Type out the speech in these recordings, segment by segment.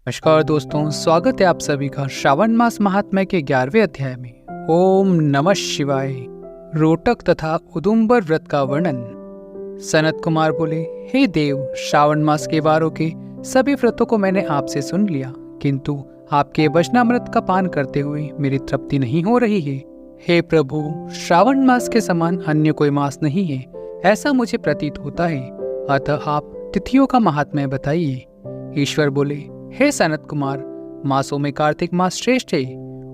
नमस्कार दोस्तों, स्वागत है आप सभी का श्रावण मास महात्म्य के 11वें अध्याय में। ओम नमः शिवाय। रोटक तथा उदुम्बर व्रत का वर्णन। सनत कुमार बोले, हे देव, श्रावण मास के वारों के सभी व्रतों को मैंने आपसे सुन लिया, किंतु आपके वचनामृत का पान करते हुए मेरी तृप्ति नहीं हो रही है। हे प्रभु, श्रावण मास के समान अन्य कोई मास नहीं है, ऐसा मुझे प्रतीत होता है, अतः आप तिथियों का महात्म्य बताइए। ईश्वर बोले, हे सनत कुमार, मासों में कार्तिक मास श्रेष्ठ है,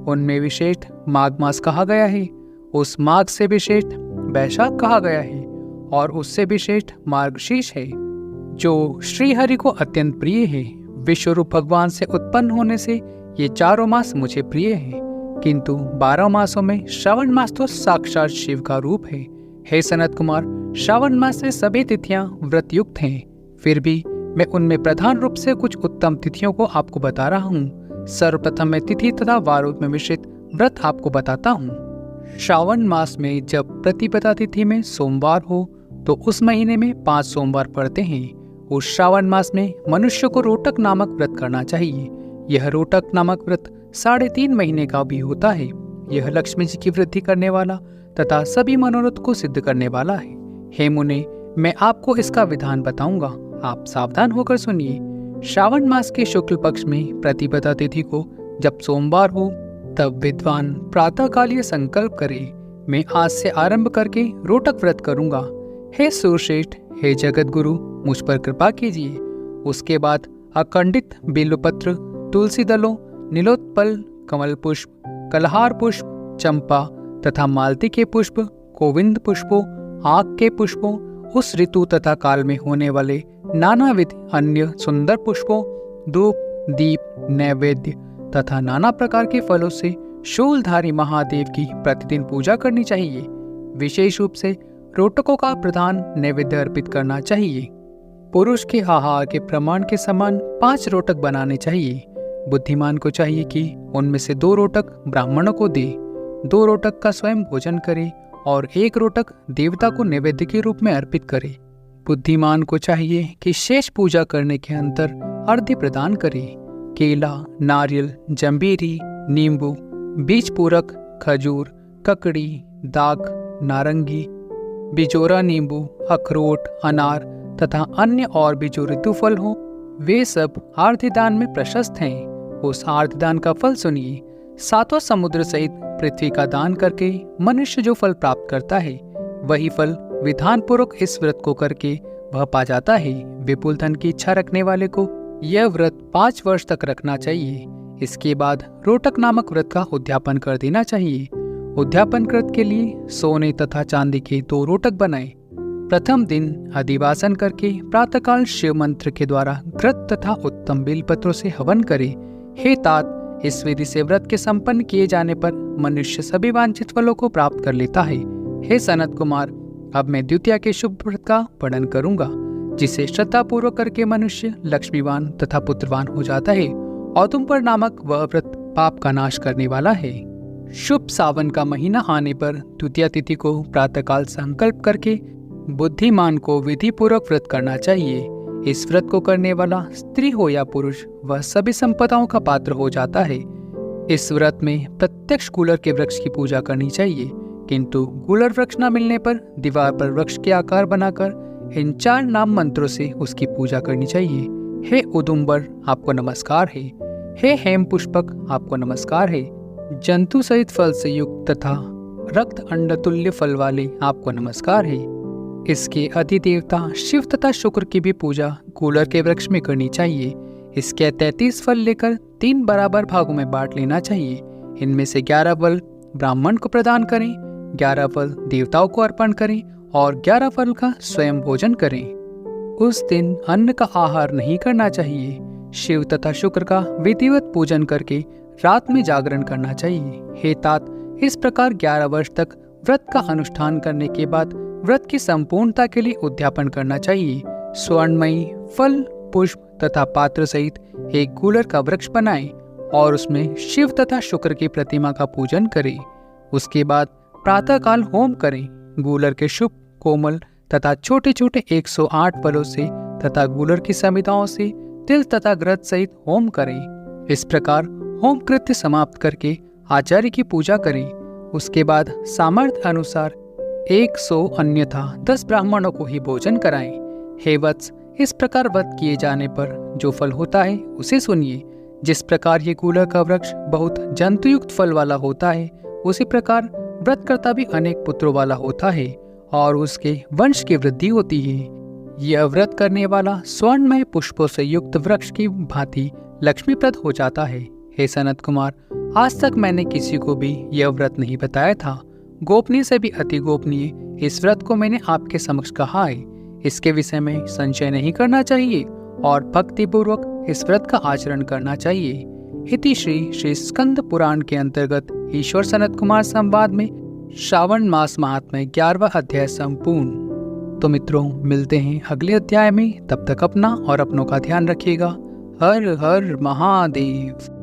उनमें विशेष माघ मास कहा गया है, उस माघ से विशेष वैशाख कहा गया है, और उससे विशेष मार्गशीर्ष है, जो श्रीहरि को अत्यंत प्रिय है। विश्वरूप भगवान से उत्पन्न होने से ये चारों मास मुझे प्रिय है, किंतु 12 मासों में श्रावण मास तो साक्षात शिव का रूप है। हे सनत कुमार, श्रावण मास से सभी तिथियां व्रत युक्त हैं, फिर भी मैं उनमें प्रधान रूप से कुछ उत्तम तिथियों को आपको बता रहा हूँ। सर्वप्रथम मैं तिथि तथा वारों में मिश्रित व्रत आपको बताता हूँ। श्रावण मास में जब प्रतिपदा तिथि में सोमवार हो तो उस महीने में 5 सोमवार पड़ते हैं। उस श्रावण मास में मनुष्य को रोटक नामक व्रत करना चाहिए। यह रोटक नामक व्रत 3.5 महीने का भी होता है। यह लक्ष्मी जी की वृद्धि करने वाला तथा सभी मनोरथ को सिद्ध करने वाला है। हे मुने, मैं आपको इसका विधान बताऊंगा, आप सावधान होकर सुनिए। श्रावण मास के शुक्ल पक्ष में प्रतिपदा तिथि को जब सोमवार हो तब विद्वान प्रातःकालीय संकल्प करे, मैं आज से आरंभ करके रोटक व्रत करूंगा। हे सुरश्रेष्ठ, हे जगत गुरु, मुझ पर कृपा कीजिए। उसके बाद अखंडित बेलपत्र, तुलसी दलों, नीलोत्पल, कमल पुष्प, कलहार पुष्प, चंपा तथा मालती के पुष्प, गोविंद पुष्पों, आक के पुष्पों, उस ऋतु तथा काल में होने वाले नानाविध अन्य सुंदर पुष्पों, धूप, दीप, नैवेद्य तथा नाना प्रकार के फलों से शूलधारी महादेव की प्रतिदिन पूजा करनी चाहिए। विशेष रूप से रोटकों का प्रधान नैवेद्य अर्पित करना चाहिए। पुरुष के आहार के प्रमाण के समान 5 रोटक बनाने चाहिए। बुद्धिमान को चाहिए कि उनमें से 2 रोटक ब्राह्मणों को दे, 2 रोटक का स्वयं भोजन करे और 1 रोटक देवता को नैवेद्य के रूप में अर्पित करे। बुद्धिमान को चाहिए कि शेष पूजा करने के अंतर अर्घ्य प्रदान करे। केला, नारियल, जंबीरी, नींबू, बीज पूरक, खजूर, ककड़ी, दाख, नारंगी, बिजोरा नींबू, अखरोट, अनार तथा अन्य और भी जो ऋतु फल हो, वे सब आर्द्य दान में प्रशस्त हैं। उस आर्द्य दान का फल सुनिए। 7 समुद्र सहित पृथ्वी का दान करके मनुष्य जो फल प्राप्त करता है, वही फल विधान पूर्वक इस व्रत को करके वह पा जाता है। विपुल धन की इच्छा रखने वाले को यह व्रत 5 वर्ष तक रखना चाहिए। इसके बाद रोटक नामक व्रत का उद्यापन कर देना चाहिए। उद्यापन व्रत के लिए सोने तथा चांदी के 2 रोटक बनाएं। प्रथम दिन अधिवासन करके प्रातःकाल शिव मंत्र के द्वारा घृत तथा उत्तम बेलपत्रों से हवन करे। हे तात, इस विधि से व्रत के संपन्न किए जाने पर मनुष्य सभी वांछित फलों को प्राप्त कर लेता है। हे सनत कुमार, अब मैं द्वितीया के शुभ व्रत का वर्णन करूंगा, जिसे श्रद्धा पूर्वक करके मनुष्य लक्ष्मीवान तथा पुत्रवान हो जाता है। औदुम्बर नामक वह व्रत पाप का नाश करने वाला है। शुभ सावन का महीना आने पर द्वितीया तिथि को प्रातःकाल संकल्प करके बुद्धिमान को विधि पूर्वक व्रत करना चाहिए। इस व्रत को करने वाला स्त्री हो या पुरुष, वह सभी संपदाओं का पात्र हो जाता है। इस व्रत में प्रत्यक्ष गूलर के वृक्ष की पूजा करनी चाहिए, किंतु गूलर वृक्ष न मिलने पर दीवार पर वृक्ष के आकार बनाकर इन 4 नाम मंत्रों से उसकी पूजा करनी चाहिए। हे उदुम्बर, आपको नमस्कार है। हे हेम पुष्पक, आपको नमस्कार है। जंतु सहित फल से युक्त तथा रक्त अंडतुल्य फल वाले, आपको नमस्कार है। इसके अधिदेवता शिव तथा शुक्र की भी पूजा गूलर के वृक्ष में करनी चाहिए। इसके 33 फल लेकर 3 बराबर भागों में बांट लेना चाहिए। इनमें से 11 फल ब्राह्मण को प्रदान करें, 11 फल देवताओं को अर्पण करें और 11 फल का स्वयं भोजन करें। उस दिन अन्न का आहार नहीं करना चाहिए। शिव तथा शुक्र का विधिवत पूजन करके रात में जागरण करना चाहिए। हे तात, इस प्रकार 11 वर्ष तक व्रत का अनुष्ठान करने के बाद व्रत की संपूर्णता के लिए उद्यापन करना चाहिए। स्वर्णमयी फल, पुष्प तथा पात्र सहित एक गूलर का वृक्ष बनाएं और उसमें शिव तथा शुक्र की प्रतिमा का पूजन करें। उसके बाद प्रातःकाल होम करें। गूलर के शुभ, कोमल तथा छोटे छोटे 108 फलों से तथा गूलर की समिताओं से तिल तथा घृत सहित होम करें। इस प्रकार होम कृत्य समाप्त करके आचार्य की पूजा करें। उसके बाद सामर्थ्य अनुसार 100 अन्यथा 10 ब्राह्मणों को ही भोजन कराएं। हे वत्स, इस प्रकार व्रत किए जाने पर जो फल होता है उसे सुनिए। जिस प्रकार ये कूलर का वृक्ष बहुत जंतुयुक्त फल वाला होता है, उसी प्रकार व्रतकर्ता भी अनेक पुत्रों वाला होता है और उसके वंश की वृद्धि होती है। यह व्रत करने वाला स्वर्णमय पुष्पों से युक्त वृक्ष की भांति लक्ष्मीप्रद हो जाता है। हे सनत कुमार, आज तक मैंने किसी को भी यह व्रत नहीं बताया था। गोपनीय से भी अति गोपनीय इस व्रत को मैंने आपके समक्ष कहा है। इसके विषय में संशय नहीं करना चाहिए और भक्ति पूर्वक इस व्रत का आचरण करना चाहिए। इति श्री स्कंद पुराण के अंतर्गत ईश्वर सनत कुमार संवाद में श्रावण मास महात्म्य 11वां अध्याय संपूर्ण। तो मित्रों, मिलते हैं अगले अध्याय में। तब तक अपना और अपनों का ध्यान रखिएगा। हर हर महादेव।